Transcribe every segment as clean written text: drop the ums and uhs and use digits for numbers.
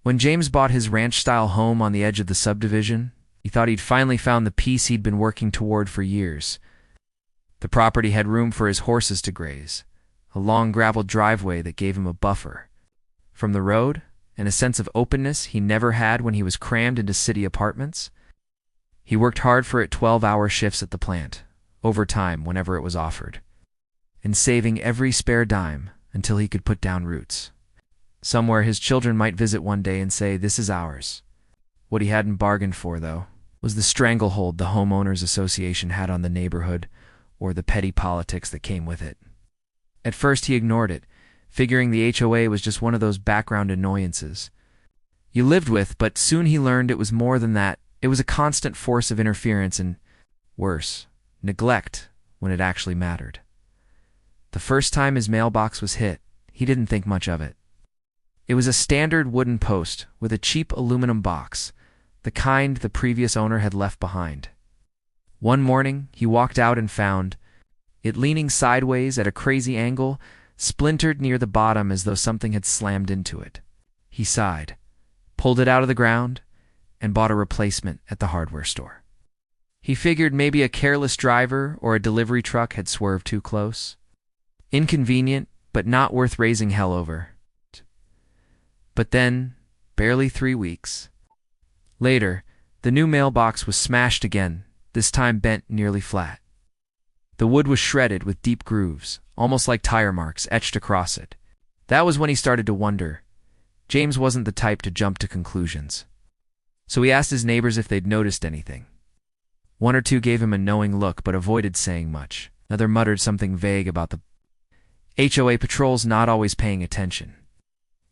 When James bought his ranch-style home on the edge of the subdivision, he thought he'd finally found the peace he'd been working toward for years. The property had room for his horses to graze, a long gravel driveway that gave him a buffer from the road, and a sense of openness he never had when he was crammed into city apartments. He worked hard for it 12-hour shifts at the plant, overtime whenever it was offered, and saving every spare dime until he could put down roots. Somewhere his children might visit one day and say, "This is ours." What he hadn't bargained for, though, was the stranglehold the homeowners association had on the neighborhood, or the petty politics that came with it. At first he ignored it, figuring the HOA was just one of those background annoyances you lived with, but soon he learned it was more than that. It was a constant force of interference and, worse, neglect when it actually mattered. The first time his mailbox was hit, he didn't think much of it. It was a standard wooden post with a cheap aluminum box, the kind the previous owner had left behind. One morning, he walked out and found it leaning sideways at a crazy angle, splintered near the bottom as though something had slammed into it. He sighed, pulled it out of the ground, and bought a replacement at the hardware store. He figured maybe a careless driver or a delivery truck had swerved too close. Inconvenient, but not worth raising hell over. But then, barely 3 weeks later, the new mailbox was smashed again, this time bent nearly flat. The wood was shredded with deep grooves, almost like tire marks etched across it. That was when he started to wonder. James wasn't the type to jump to conclusions. So he asked his neighbors if they'd noticed anything. One or two gave him a knowing look but avoided saying much. Another muttered something vague about the HOA patrols not always paying attention.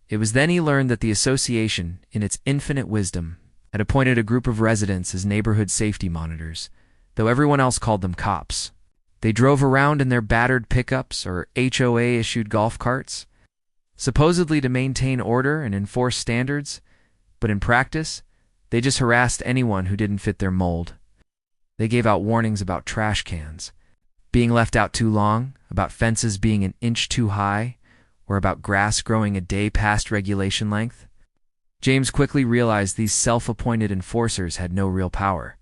It was then he learned that the association, in its infinite wisdom, had appointed a group of residents as neighborhood safety monitors, though everyone else called them cops. They drove around in their battered pickups or HOA-issued golf carts, supposedly to maintain order and enforce standards, but in practice, they just harassed anyone who didn't fit their mold. They gave out warnings about trash cans being left out too long, about fences being an inch too high, or about grass growing a day past regulation length. James quickly realized these self-appointed enforcers had no real power,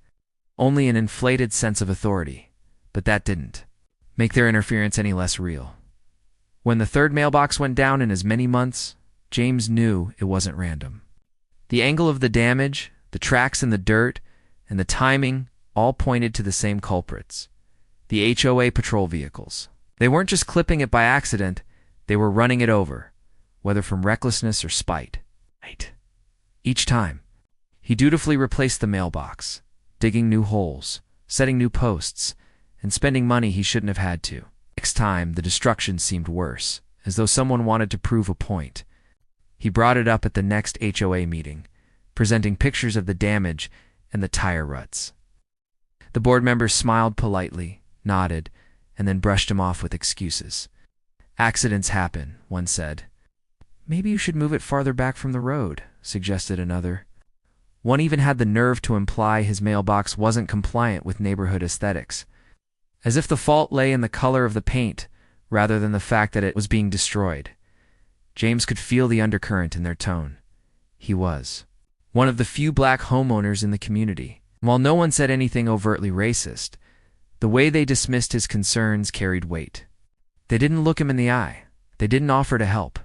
only an inflated sense of authority. But that didn't make their interference any less real. When the third mailbox went down in as many months, James knew it wasn't random. The angle of the damage, the tracks in the dirt, and the timing all pointed to the same culprits: the HOA patrol vehicles. They weren't just clipping it by accident, they were running it over, whether from recklessness or spite. Each time, he dutifully replaced the mailbox, digging new holes, setting new posts, and spending money he shouldn't have had to. Next time, the destruction seemed worse, as though someone wanted to prove a point. He brought it up at the next HOA meeting, presenting pictures of the damage and the tire ruts. The board members smiled politely, nodded, and then brushed him off with excuses. "Accidents happen," one said. "Maybe you should move it farther back from the road," suggested another. One even had the nerve to imply his mailbox wasn't compliant with neighborhood aesthetics, as if the fault lay in the color of the paint rather than the fact that it was being destroyed. James could feel the undercurrent in their tone. He was one of the few black homeowners in the community. While no one said anything overtly racist, the way they dismissed his concerns carried weight. They didn't look him in the eye. They didn't offer to help.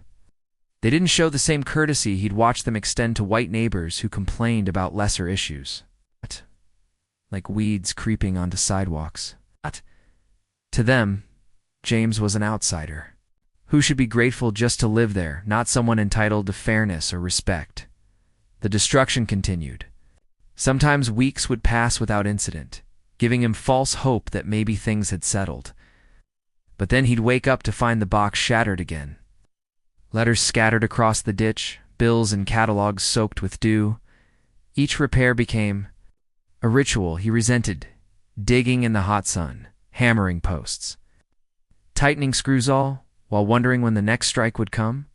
They didn't show the same courtesy he'd watched them extend to white neighbors who complained about lesser issues. Like weeds creeping onto sidewalks. To them, James was an outsider, who should be grateful just to live there, not someone entitled to fairness or respect. The destruction continued. Sometimes weeks would pass without incident, giving him false hope that maybe things had settled. But then he'd wake up to find the box shattered again. Letters scattered across the ditch, bills and catalogs soaked with dew. Each repair became a ritual he resented: digging in the hot sun, hammering posts, tightening screws all while wondering when the next strike would come.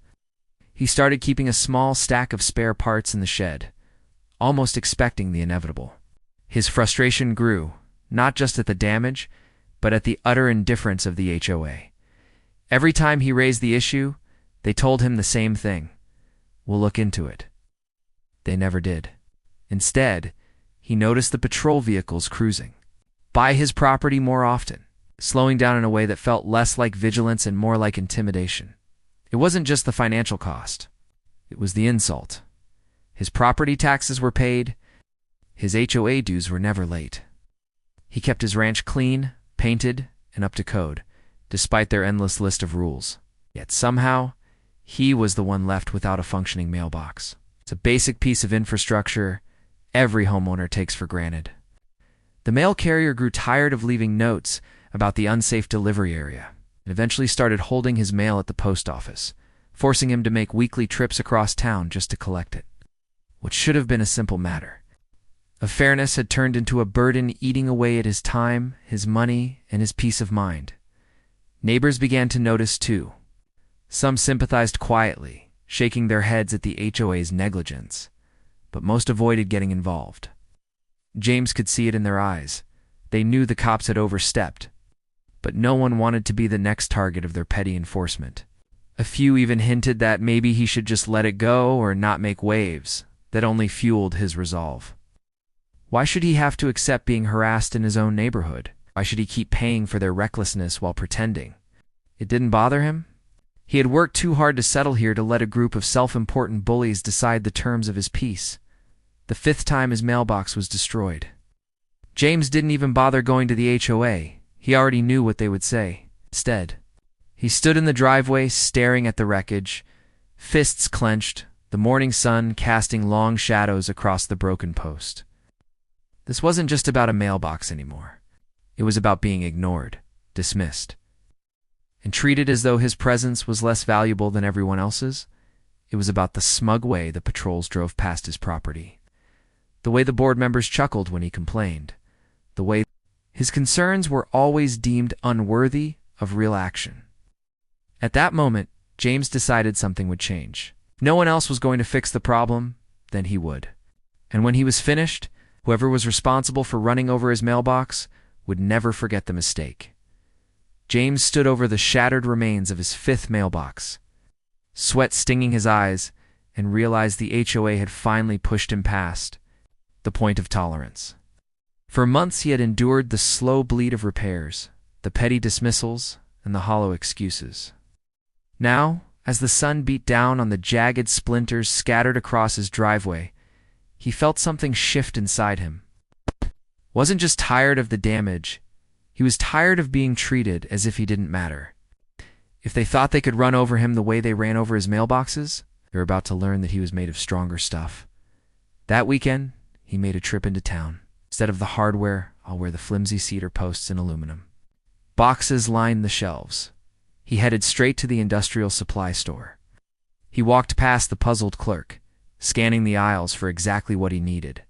He started keeping a small stack of spare parts in the shed, almost expecting the inevitable. His frustration grew, not just at the damage, but at the utter indifference of the HOA. Every time he raised the issue, they told him the same thing: "We'll look into it." They never did. Instead, he noticed the patrol vehicles cruising by his property more often, slowing down in a way that felt less like vigilance and more like intimidation. It wasn't just the financial cost. It was the insult. His property taxes were paid. His HOA dues were never late. He kept his ranch clean, painted, and up to code, despite their endless list of rules. Yet somehow, he was the one left without a functioning mailbox. It's a basic piece of infrastructure every homeowner takes for granted. The mail carrier grew tired of leaving notes about the unsafe delivery area and eventually started holding his mail at the post office, forcing him to make weekly trips across town just to collect it. What should have been a simple matter of fairness had turned into a burden eating away at his time, his money, and his peace of mind. Neighbors began to notice too. Some sympathized quietly, shaking their heads at the HOA's negligence, but most avoided getting involved. James could see it in their eyes. They knew the cops had overstepped, but no one wanted to be the next target of their petty enforcement. A few even hinted that maybe he should just let it go or not make waves. That only fueled his resolve. Why should he have to accept being harassed in his own neighborhood? Why should he keep paying for their recklessness while pretending? It didn't bother him. He had worked too hard to settle here to let a group of self-important bullies decide the terms of his peace. The 5th time his mailbox was destroyed. James didn't even bother going to the HOA. He already knew what they would say. Instead, he stood in the driveway staring at the wreckage, fists clenched, the morning sun casting long shadows across the broken post. This wasn't just about a mailbox anymore. It was about being ignored, dismissed, and treated as though his presence was less valuable than everyone else's. It was about the smug way the patrols drove past his property, the way the board members chuckled when he complained, the way his concerns were always deemed unworthy of real action. At that moment, James decided something would change. If no one else was going to fix the problem, then he would. And when he was finished, whoever was responsible for running over his mailbox would never forget the mistake. James stood over the shattered remains of his 5th mailbox, sweat stinging his eyes, and realized the HOA had finally pushed him past the point of tolerance. For months he had endured the slow bleed of repairs, the petty dismissals, and the hollow excuses. Now, as the sun beat down on the jagged splinters scattered across his driveway, he felt something shift inside him. Wasn't just tired of the damage, he was tired of being treated as if he didn't matter. If they thought they could run over him the way they ran over his mailboxes, they were about to learn that he was made of stronger stuff. That weekend, he made a trip into town. Instead of the hardware, I'll wear the flimsy cedar posts and aluminum. Boxes lined the shelves. He headed straight to the industrial supply store. He walked past the puzzled clerk, scanning the aisles for exactly what he needed.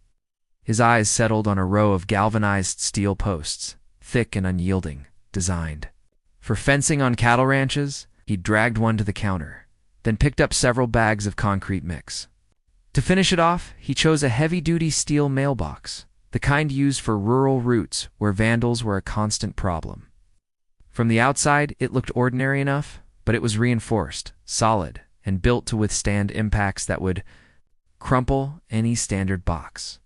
His eyes settled on a row of galvanized steel posts, thick and unyielding, designed for fencing on cattle ranches. He dragged one to the counter, then picked up several bags of concrete mix. To finish it off, he chose a heavy-duty steel mailbox, the kind used for rural routes where vandals were a constant problem. From the outside, it looked ordinary enough, but it was reinforced, solid, and built to withstand impacts that would crumple any standard box.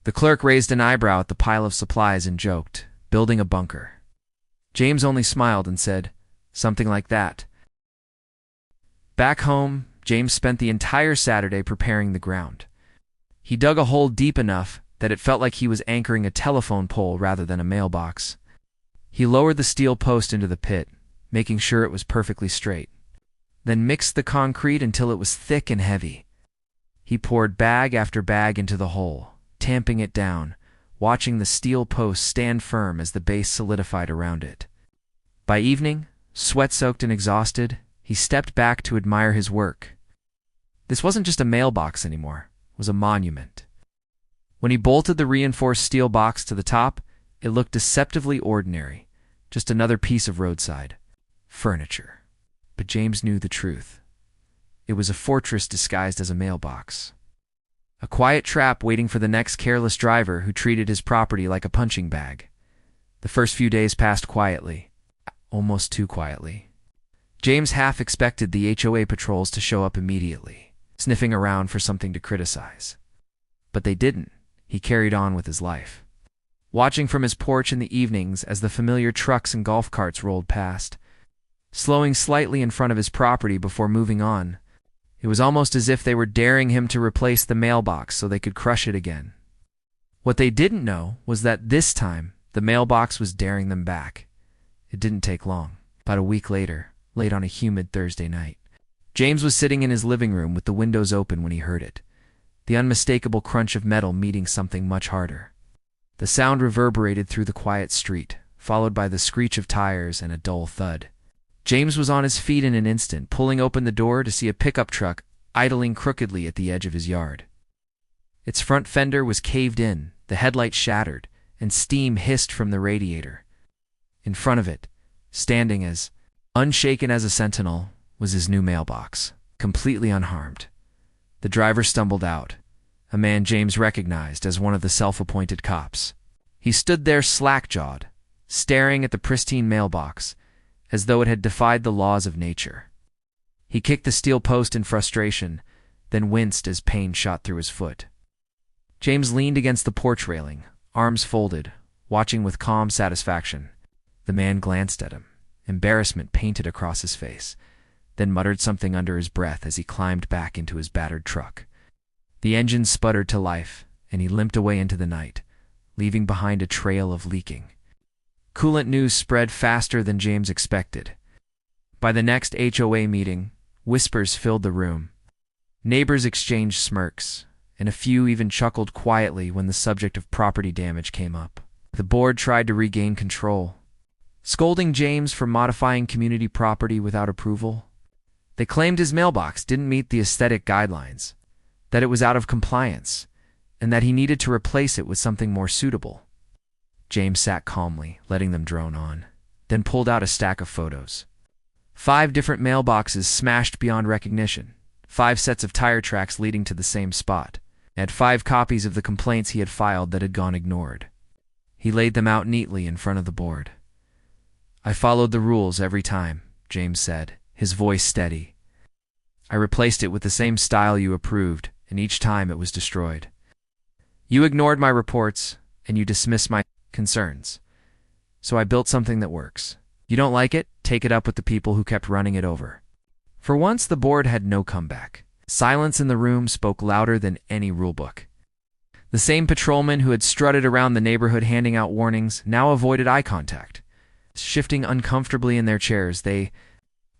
The clerk raised an eyebrow at the pile of supplies and joked, "Building a bunker." James only smiled and said, "Something like that." Back home, James spent the entire Saturday preparing the ground. He dug a hole deep enough that it felt like he was anchoring a telephone pole rather than a mailbox. He lowered the steel post into the pit, making sure it was perfectly straight, then mixed the concrete until it was thick and heavy. He poured bag after bag into the hole, tamping it down, watching the steel post stand firm as the base solidified around it. By evening, sweat-soaked and exhausted, he stepped back to admire his work. This wasn't just a mailbox anymore, it was a monument. When he bolted the reinforced steel box to the top, it looked deceptively ordinary, just another piece of roadside furniture. But James knew the truth. It was a fortress disguised as a mailbox. A quiet trap waiting for the next careless driver who treated his property like a punching bag. The first few days passed quietly, almost too quietly. James half expected the HOA patrols to show up immediately. sniffing around for something to criticize. But they didn't. He carried on with his life, watching from his porch in the evenings as the familiar trucks and golf carts rolled past, slowing slightly in front of his property before moving on. It was almost as if they were daring him to replace the mailbox so they could crush it again. What they didn't know was that this time, the mailbox was daring them back. It didn't take long. About a week later, late on a humid Thursday night, James was sitting in his living room with the windows open when he heard it. The unmistakable crunch of metal meeting something much harder. The sound reverberated through the quiet street, followed by the screech of tires and a dull thud. James was on his feet in an instant, pulling open the door to see a pickup truck idling crookedly at the edge of his yard. Its front fender was caved in, the headlight shattered, and steam hissed from the radiator. In front of it, standing as unshaken as a sentinel, was his new mailbox, completely unharmed. The driver stumbled out, a man James recognized as one of the self-appointed cops. He stood there slack-jawed, staring at the pristine mailbox, as though it had defied the laws of nature. He kicked the steel post in frustration, then winced as pain shot through his foot. James leaned against the porch railing, arms folded, watching with calm satisfaction. The man glanced at him, embarrassment painted across his face, then muttered something under his breath as he climbed back into his battered truck. The engine sputtered to life, and he limped away into the night, leaving behind a trail of leaking. Coolant news spread faster than James expected. By the next HOA meeting, whispers filled the room. Neighbors exchanged smirks, and a few even chuckled quietly when the subject of property damage came up. The board tried to regain control, scolding James for modifying community property without approval. They claimed his mailbox didn't meet the aesthetic guidelines, that it was out of compliance, and that he needed to replace it with something more suitable. James sat calmly, letting them drone on, then pulled out a stack of photos. 5 different mailboxes smashed beyond recognition, 5 sets of tire tracks leading to the same spot, and 5 copies of the complaints he had filed that had gone ignored. He laid them out neatly in front of the board. "I followed the rules every time," James said, his voice steady. "I replaced it with the same style you approved, and each time it was destroyed. You ignored my reports, and you dismissed my concerns. So I built something that works. You don't like it? Take it up with the people who kept running it over." For once, the board had no comeback. Silence in the room spoke louder than any rulebook. The same patrolmen who had strutted around the neighborhood handing out warnings now avoided eye contact. Shifting uncomfortably in their chairs, they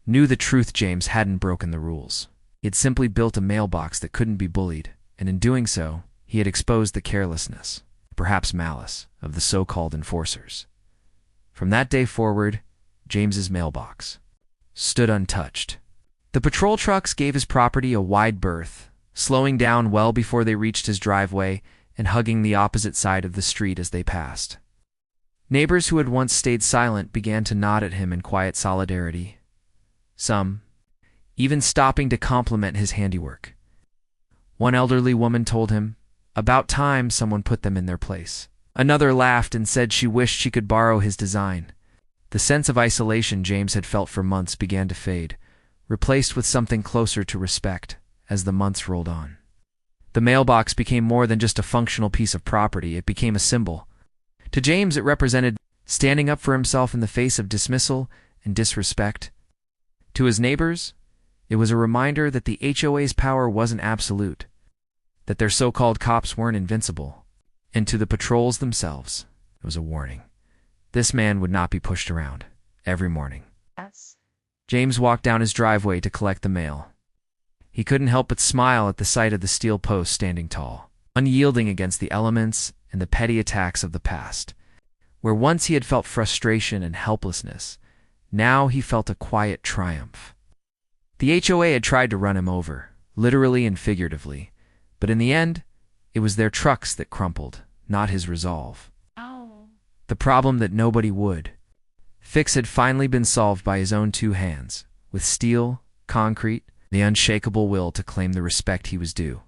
knew the truth. James hadn't broken the rules. He had simply built a mailbox that couldn't be bullied, and in doing so, he had exposed the carelessness, perhaps malice, of the so-called enforcers. From that day forward, James's mailbox stood untouched. The patrol trucks gave his property a wide berth, slowing down well before they reached his driveway and hugging the opposite side of the street as they passed. Neighbors who had once stayed silent began to nod at him in quiet solidarity, some even stopping to compliment his handiwork. One elderly woman told him, "About time someone put them in their place." Another laughed and said she wished she could borrow his design. The sense of isolation James had felt for months began to fade, replaced with something closer to respect as the months rolled on. The mailbox became more than just a functional piece of property. It became a symbol. To James, it represented standing up for himself in the face of dismissal and disrespect. To his neighbors, it was a reminder that the HOA's power wasn't absolute, that their so-called cops weren't invincible. And to the patrols themselves, it was a warning. This man would not be pushed around every morning. Yes. James walked down his driveway to collect the mail. He couldn't help but smile at the sight of the steel post standing tall, unyielding against the elements and the petty attacks of the past. Where once he had felt frustration and helplessness, now he felt a quiet triumph. The HOA had tried to run him over, literally and figuratively, but in the end, it was their trucks that crumpled, not his resolve. Oh. The problem that nobody would fix had finally been solved by his own 2 hands, with steel, concrete, the unshakable will to claim the respect he was due.